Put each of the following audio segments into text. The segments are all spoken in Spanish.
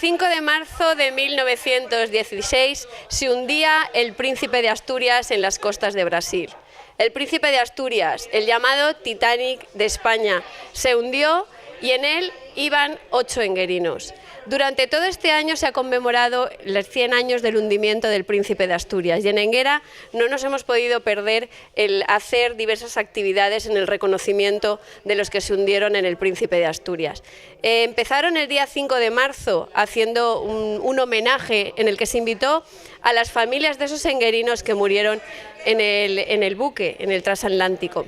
5 de marzo de 1916 se hundía el Príncipe de Asturias en las costas de Brasil. El Príncipe de Asturias, el llamado Titanic de España, se hundió y en él iban 8 enguerinos. Durante todo este año se ha conmemorado los 100 años del hundimiento del Príncipe de Asturias y en Enguera no nos hemos podido perder el hacer diversas actividades en el reconocimiento de los que se hundieron en el Príncipe de Asturias. Empezaron el día 5 de marzo haciendo un homenaje en el que se invitó a las familias de esos enguerinos que murieron en el buque, en el transatlántico.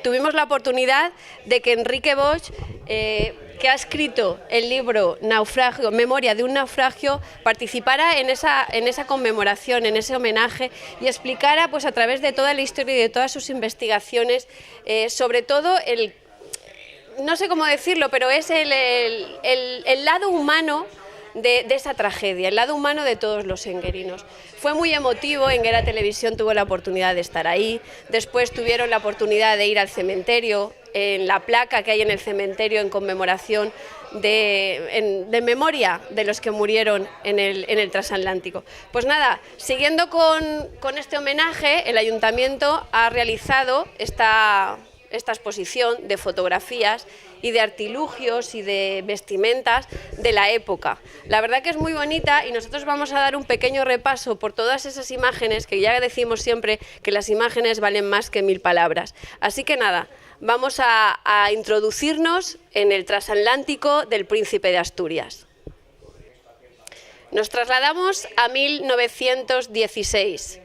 Tuvimos la oportunidad de que Enrique Bosch, que ha escrito el libro Naufragio, Memoria de un naufragio, participara en esa conmemoración, en ese homenaje y explicara pues, a través de toda la historia y de todas sus investigaciones, sobre todo no sé cómo decirlo, pero es el lado humano de esa tragedia, el lado humano de todos los enguerinos. Fue muy emotivo, Enguera Televisión tuvo la oportunidad de estar ahí, después tuvieron la oportunidad de ir al cementerio, en la placa que hay en el cementerio en conmemoración de memoria de los que murieron en el transatlántico. Pues nada, siguiendo con este homenaje, el Ayuntamiento ha realizado esta exposición de fotografías y de artilugios y de vestimentas de la época. La verdad que es muy bonita y nosotros vamos a dar un pequeño repaso por todas esas imágenes, que ya decimos siempre que las imágenes valen más que 1000 palabras. Así que nada, vamos a introducirnos en el transatlántico del Príncipe de Asturias. Nos trasladamos a 1916.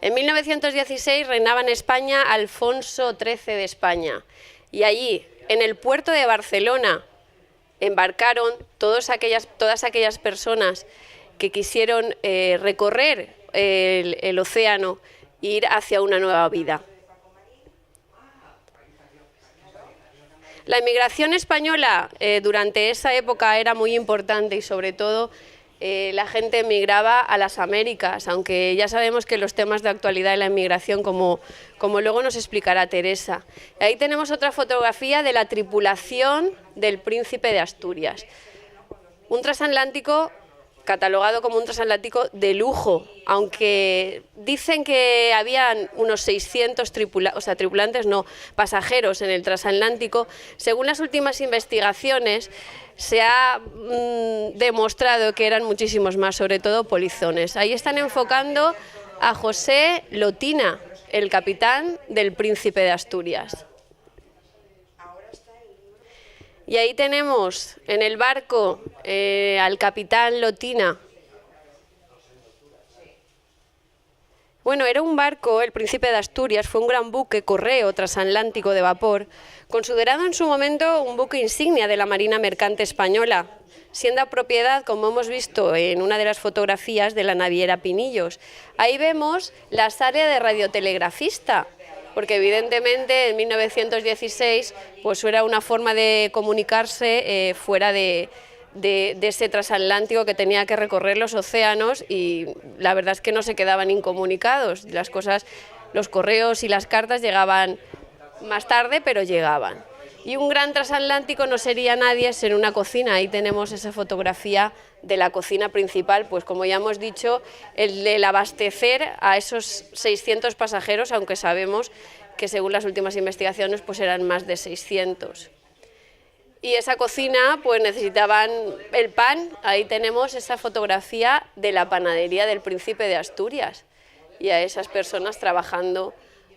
En 1916 reinaba en España Alfonso XIII de España y allí, en el puerto de Barcelona, embarcaron todas aquellas personas que quisieron recorrer el océano e ir hacia una nueva vida. La emigración española durante esa época era muy importante y sobre todo la gente emigraba a las Américas, aunque ya sabemos que los temas de actualidad de la emigración, como luego nos explicará Teresa. Ahí tenemos otra fotografía de la tripulación del Príncipe de Asturias. Un transatlántico catalogado como un transatlántico de lujo, aunque dicen que habían unos 600 pasajeros en el transatlántico. Según las últimas investigaciones, se ha demostrado que eran muchísimos más, sobre todo polizones. Ahí están enfocando a José Lotina, el capitán del Príncipe de Asturias. Y ahí tenemos en el barco al capitán Lotina. Bueno, era un barco, el Príncipe de Asturias, fue un gran buque correo transatlántico de vapor, considerado en su momento un buque insignia de la Marina Mercante Española, siendo propiedad, como hemos visto en una de las fotografías, de la naviera Pinillos. Ahí vemos la área de radiotelegrafista, porque evidentemente en 1916 pues era una forma de comunicarse fuera de ese transatlántico que tenía que recorrer los océanos y la verdad es que no se quedaban incomunicados. Los correos y las cartas llegaban más tarde, pero llegaban. Y un gran transatlántico no sería nadie sin una cocina. Ahí tenemos esa fotografía de la cocina principal, pues como ya hemos dicho, el abastecer a esos 600 pasajeros, aunque sabemos que según las últimas investigaciones pues eran más de 600. Y esa cocina pues necesitaban el pan. Ahí tenemos esa fotografía de la panadería del Príncipe de Asturias y a esas personas trabajando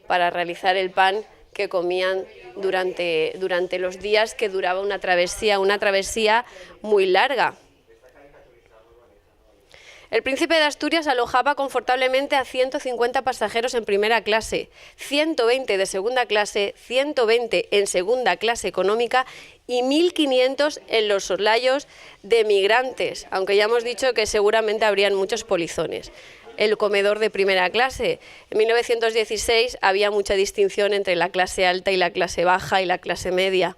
para realizar el pan que comían durante los días que duraba una travesía muy larga. El Príncipe de Asturias alojaba confortablemente a 150 pasajeros en primera clase, 120 de segunda clase, 120 en segunda clase económica y 1.500 en los soslayos de migrantes, aunque ya hemos dicho que seguramente habrían muchos polizones. El comedor de primera clase. En 1916 había mucha distinción entre la clase alta y la clase baja y la clase media.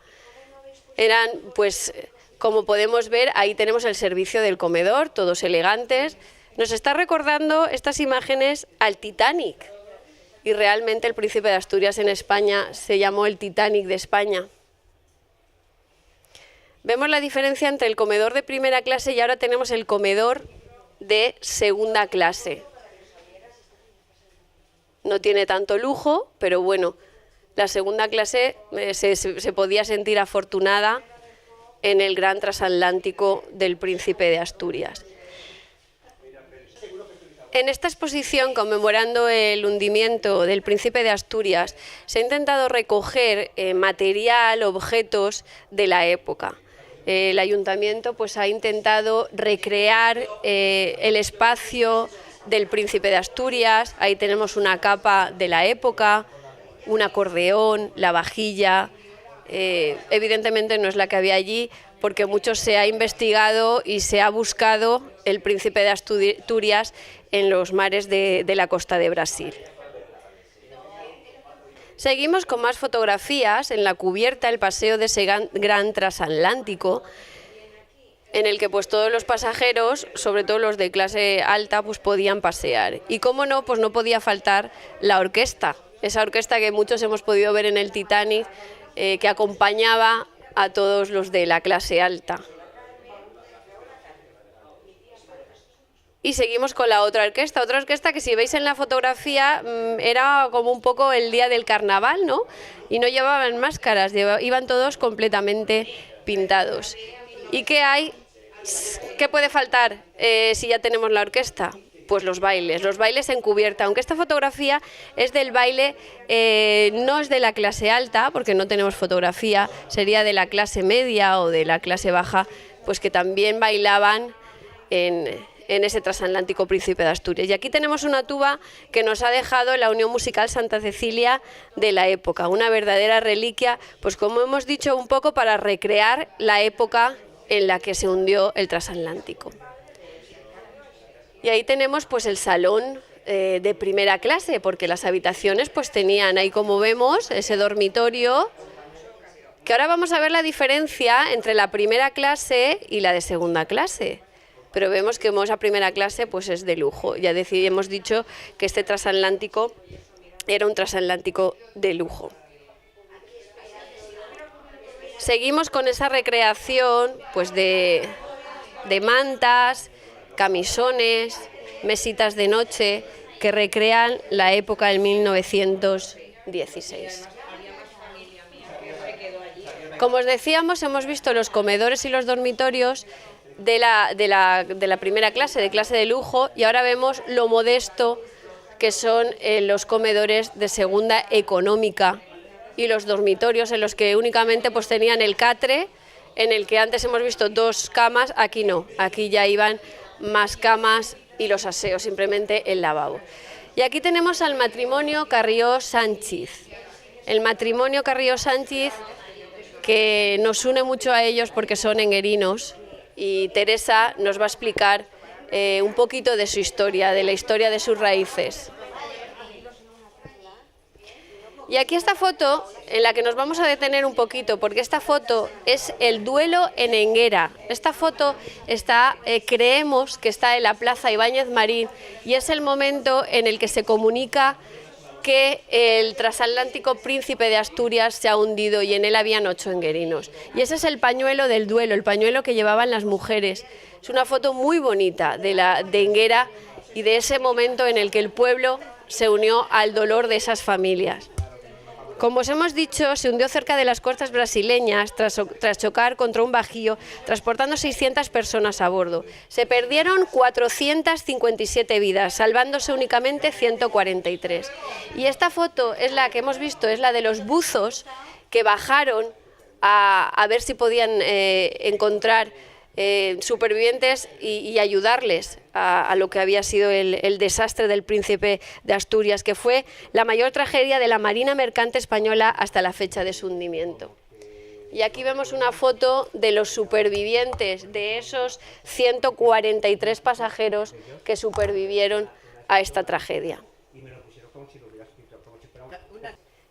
Eran, pues, como podemos ver, ahí tenemos el servicio del comedor, todos elegantes. Nos está recordando estas imágenes al Titanic. Y realmente el Príncipe de Asturias en España se llamó el Titanic de España. Vemos la diferencia entre el comedor de primera clase y ahora tenemos el comedor de segunda clase. No tiene tanto lujo, pero bueno, la segunda clase se podía sentir afortunada en el gran transatlántico del Príncipe de Asturias. En esta exposición, conmemorando el hundimiento del Príncipe de Asturias, se ha intentado recoger material, objetos de la época. El Ayuntamiento pues, ha intentado recrear el espacio del Príncipe de Asturias. Ahí tenemos una capa de la época, un acordeón, la vajilla. Evidentemente no es la que había allí, porque mucho se ha investigado y se ha buscado el Príncipe de Asturias en los mares de la costa de Brasil. Seguimos con más fotografías en la cubierta, el paseo de ese gran transatlántico, en el que pues todos los pasajeros, sobre todo los de clase alta, pues podían pasear. Y cómo no, pues no podía faltar la orquesta, esa orquesta que muchos hemos podido ver en el Titanic, que acompañaba a todos los de la clase alta. Y seguimos con la otra orquesta que si veis en la fotografía era como un poco el día del carnaval, ¿no? Y no llevaban máscaras, iban todos completamente pintados. ¿Y qué hay? ¿Qué puede faltar si ya tenemos la orquesta? Pues los bailes en cubierta, aunque esta fotografía es del baile, no es de la clase alta, porque no tenemos fotografía, sería de la clase media o de la clase baja, pues que también bailaban en ese transatlántico Príncipe de Asturias. Y aquí tenemos una tuba que nos ha dejado la Unión Musical Santa Cecilia de la época, una verdadera reliquia, pues como hemos dicho, un poco para recrear la época en la que se hundió el transatlántico. Y ahí tenemos pues el salón de primera clase, porque las habitaciones pues tenían ahí, como vemos, ese dormitorio, que ahora vamos a ver la diferencia entre la primera clase y la de segunda clase. Pero vemos que esa primera clase pues es de lujo. Ya hemos dicho que este transatlántico era un transatlántico de lujo. Seguimos con esa recreación pues de mantas, camisones, mesitas de noche que recrean la época del 1916. Como os decíamos, hemos visto los comedores y los dormitorios de la primera clase, de clase de lujo, y ahora vemos lo modesto que son los comedores de segunda económica y los dormitorios en los que únicamente pues tenían el catre, en el que antes hemos visto 2 camas, aquí no, aquí ya iban más camas y los aseos, simplemente el lavabo. Y aquí tenemos al matrimonio Carrió Sánchez. El matrimonio Carrió Sánchez, que nos une mucho a ellos porque son enguerinos, y Teresa nos va a explicar un poquito de su historia, de la historia de sus raíces. Y aquí esta foto, en la que nos vamos a detener un poquito, porque esta foto es el duelo en Enguera. Esta foto está, creemos que está en la Plaza Ibáñez Marín, y es el momento en el que se comunica que el transatlántico Príncipe de Asturias se ha hundido y en él habían 8 enguerinos. Y ese es el pañuelo del duelo, el pañuelo que llevaban las mujeres. Es una foto muy bonita de Enguera y de ese momento en el que el pueblo se unió al dolor de esas familias. Como os hemos dicho, se hundió cerca de las costas brasileñas tras chocar contra un bajío, transportando 600 personas a bordo. Se perdieron 457 vidas, salvándose únicamente 143. Y esta foto es la que hemos visto, es la de los buzos que bajaron a ver si podían encontrar supervivientes y ayudarles a lo que había sido el desastre del Príncipe de Asturias, que fue la mayor tragedia de la Marina Mercante española hasta la fecha de su hundimiento. Y aquí vemos una foto de los supervivientes, de esos 143 pasajeros que supervivieron a esta tragedia.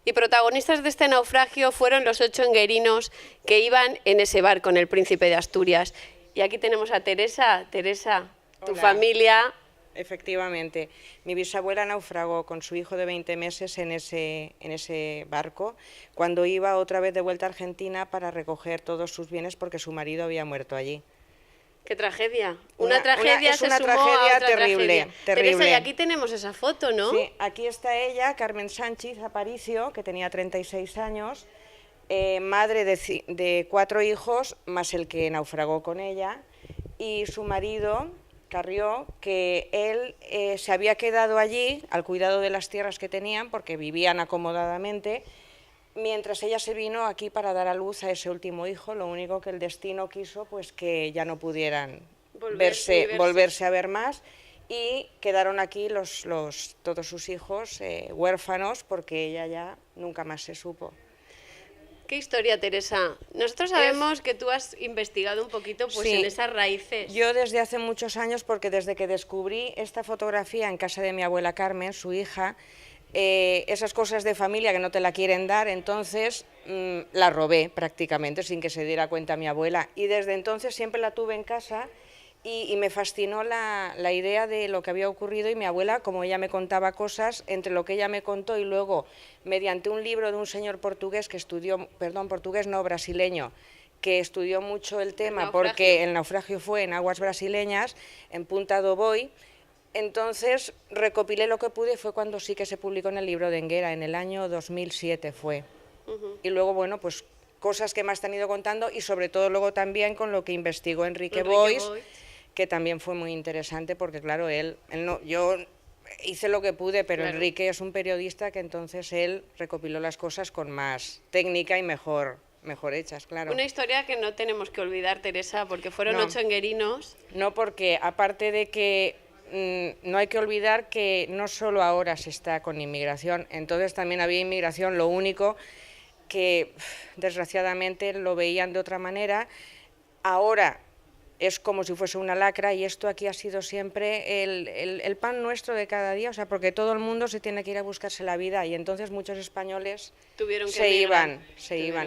Y protagonistas de este naufragio fueron los 8 enguerinos que iban en ese barco, con el Príncipe de Asturias. Y aquí tenemos a Teresa. Teresa, tu familia Efectivamente, mi bisabuela naufragó con su hijo de 20 meses en ese barco cuando iba otra vez de vuelta a Argentina para recoger todos sus bienes porque su marido había muerto allí. ¡Qué tragedia! Una tragedia es una se sumó tragedia a otra terrible, tragedia. terrible. Teresa, y aquí tenemos esa foto, ¿no? Sí, aquí está ella, Carmen Sánchez Aparicio, que tenía 36 años, madre de 4 hijos, más el que naufragó con ella, y su marido, Carrió, que él se había quedado allí al cuidado de las tierras que tenían, porque vivían acomodadamente, mientras ella se vino aquí para dar a luz a ese último hijo. Lo único que el destino quiso, pues que ya no pudieran volverse a ver más, y quedaron aquí todos sus hijos huérfanos, porque ella ya nunca más se supo. ¿Qué historia, Teresa? Nosotros sabemos que tú has investigado un poquito pues, sí, en esas raíces. Yo desde hace muchos años, porque desde que descubrí esta fotografía en casa de mi abuela Carmen, su hija, esas cosas de familia que no te la quieren dar, entonces la robé prácticamente sin que se diera cuenta mi abuela, y desde entonces siempre la tuve en casa. Y me fascinó la idea de lo que había ocurrido, y mi abuela, como ella me contaba cosas, entre lo que ella me contó y luego mediante un libro de un señor portugués que estudió, brasileño, que estudió mucho el tema, porque el naufragio fue en aguas brasileñas, en Punta do Boi. Entonces recopilé lo que pude, y fue cuando sí que se publicó en el libro de Enguera, en el año 2007 fue. Y luego, bueno, pues cosas que me has tenido contando, y sobre todo luego también con lo que investigó Enrique Boix, que también fue muy interesante, porque claro, yo hice lo que pude, pero claro, Enrique es un periodista que entonces él recopiló las cosas con más técnica y mejor hechas, claro. Una historia que no tenemos que olvidar, Teresa, porque fueron 8 enguerinos. No, porque aparte de que no hay que olvidar que no solo ahora se está con inmigración, entonces también había inmigración, lo único que desgraciadamente lo veían de otra manera. Ahora es como si fuese una lacra, y esto aquí ha sido siempre el pan nuestro de cada día, o sea, porque todo el mundo se tiene que ir a buscarse la vida, y entonces muchos españoles se iban,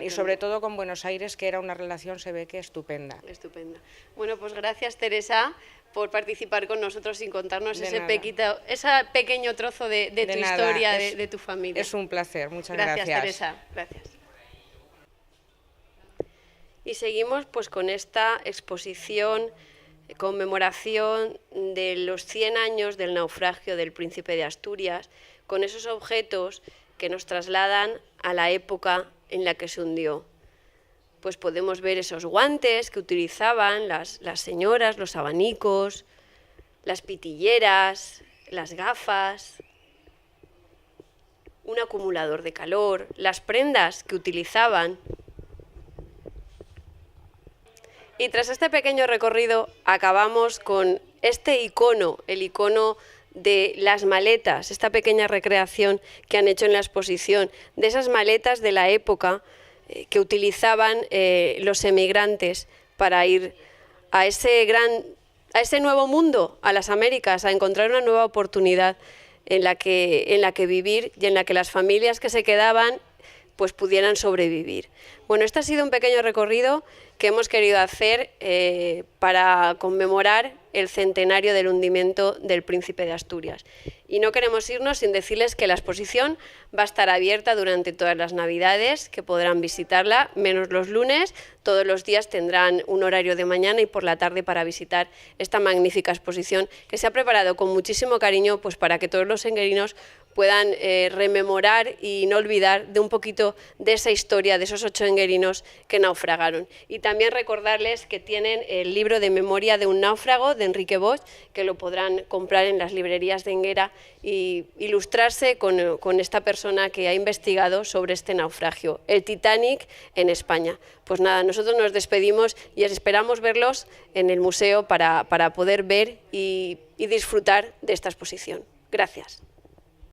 y sobre todo con Buenos Aires, que era una relación, se ve que estupenda. Estupenda. Bueno, pues gracias, Teresa, por participar con nosotros y contarnos ese pequeño trozo de tu historia, de tu familia. Es un placer, muchas gracias. Gracias, Teresa. Gracias. Y seguimos pues con esta exposición, conmemoración de los 100 años del naufragio del Príncipe de Asturias, con esos objetos que nos trasladan a la época en la que se hundió. Pues podemos ver esos guantes que utilizaban las señoras, los abanicos, las pitilleras, las gafas, un acumulador de calor, las prendas que utilizaban. Y tras este pequeño recorrido acabamos con este icono, el icono de las maletas, esta pequeña recreación que han hecho en la exposición, de esas maletas de la época que utilizaban los emigrantes para ir a ese nuevo mundo, a las Américas, a encontrar una nueva oportunidad en la que vivir, y en la que las familias que se quedaban pues pudieran sobrevivir. Bueno, este ha sido un pequeño recorrido que hemos querido hacer para conmemorar el centenario del hundimiento del Príncipe de Asturias. Y no queremos irnos sin decirles que la exposición va a estar abierta durante todas las Navidades, que podrán visitarla, menos los lunes. Todos los días tendrán un horario de mañana y por la tarde para visitar esta magnífica exposición que se ha preparado con muchísimo cariño, pues para que todos los enguerinos puedan rememorar y no olvidar de un poquito de esa historia de esos 8 enguerinos que naufragaron. Y también recordarles que tienen el libro de memoria de un náufrago de Enrique Boix, que lo podrán comprar en las librerías de Enguera y ilustrarse con esta persona que ha investigado sobre este naufragio, el Titanic en España. Pues nada, nosotros nos despedimos y esperamos verlos en el museo para poder ver y disfrutar de esta exposición. Gracias.